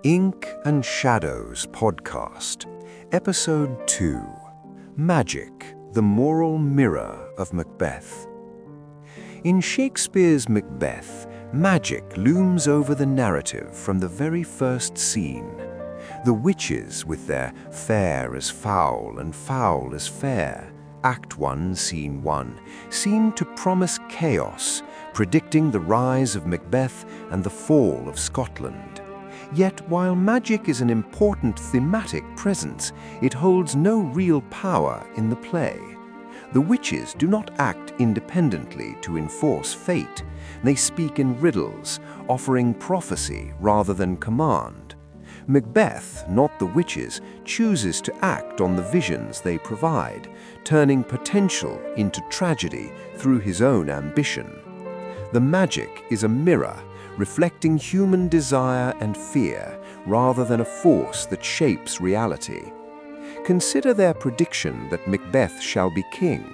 Ink and Shadows Podcast, Episode 2, Magic, the Moral Mirror of Macbeth. In Shakespeare's Macbeth, magic looms over the narrative from the very first scene. The witches, with their fair as foul and foul as fair, Act 1, Scene 1, seem to promise chaos, predicting the rise of Macbeth and the fall of Scotland. Yet, while magic is an important thematic presence, it holds no real power in the play. The witches do not act independently to enforce fate. They speak in riddles, offering prophecy rather than command. Macbeth, not the witches, chooses to act on the visions they provide, turning potential into tragedy through his own ambition. The magic is a mirror, reflecting human desire and fear, rather than a force that shapes reality. Consider their prediction that Macbeth shall be king.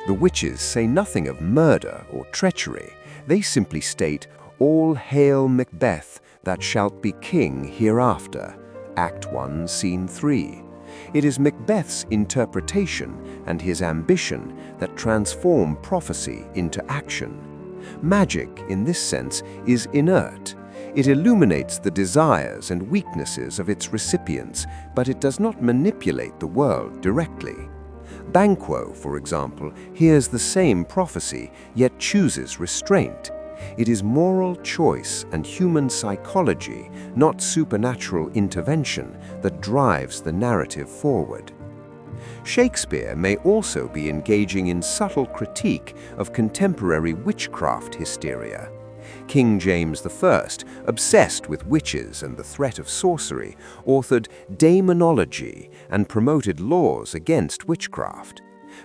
The witches say nothing of murder or treachery. They simply state, "All hail Macbeth, that shalt be king hereafter." Act 1, Scene 3. It is Macbeth's interpretation and his ambition that transform prophecy into action. Magic, in this sense, is inert. It illuminates the desires and weaknesses of its recipients, but it does not manipulate the world directly. Banquo, for example, hears the same prophecy, yet chooses restraint. It is moral choice and human psychology, not supernatural intervention, that drives the narrative forward. Shakespeare may also be engaging in subtle critique of contemporary witchcraft hysteria. King James I, obsessed with witches and the threat of sorcery, authored Daemonology and promoted laws against witchcraft.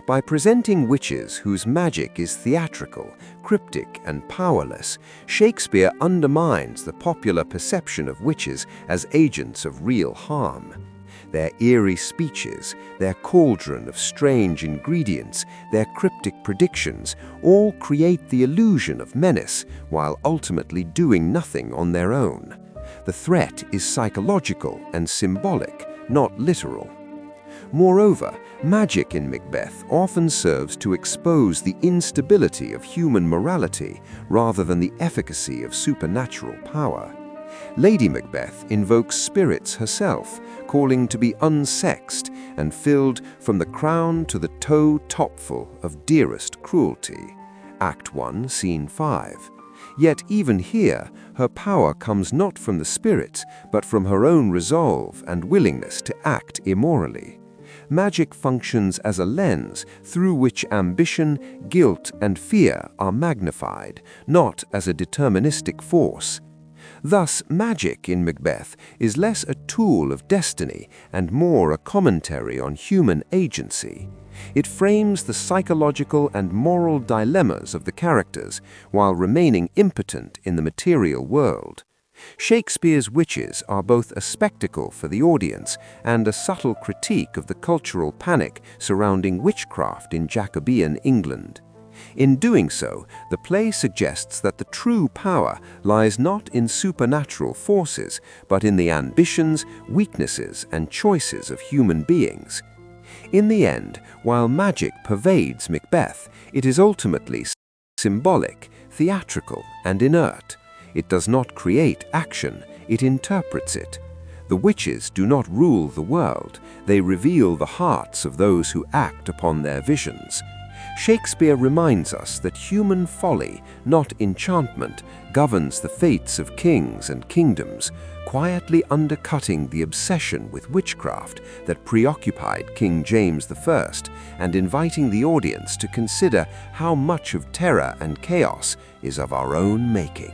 By presenting witches whose magic is theatrical, cryptic, and powerless, Shakespeare undermines the popular perception of witches as agents of real harm. Their eerie speeches, their cauldron of strange ingredients, their cryptic predictions, all create the illusion of menace while ultimately doing nothing on their own. The threat is psychological and symbolic, not literal. Moreover, magic in Macbeth often serves to expose the instability of human morality rather than the efficacy of supernatural power. Lady Macbeth invokes spirits herself, calling to be unsexed and filled from the crown to the toe topful of dearest cruelty. Act 1, Scene 5. Yet even here, her power comes not from the spirits, but from her own resolve and willingness to act immorally. Magic functions as a lens through which ambition, guilt, and fear are magnified, not as a deterministic force. Thus, magic in Macbeth is less a tool of destiny and more a commentary on human agency. It frames the psychological and moral dilemmas of the characters while remaining impotent in the material world. Shakespeare's witches are both a spectacle for the audience and a subtle critique of the cultural panic surrounding witchcraft in Jacobean England. In doing so, the play suggests that the true power lies not in supernatural forces, but in the ambitions, weaknesses, and choices of human beings. In the end, while magic pervades Macbeth, it is ultimately symbolic, theatrical, and inert. It does not create action, it interprets it. The witches do not rule the world, they reveal the hearts of those who act upon their visions. Shakespeare reminds us that human folly, not enchantment, governs the fates of kings and kingdoms, quietly undercutting the obsession with witchcraft that preoccupied King James I and inviting the audience to consider how much of terror and chaos is of our own making.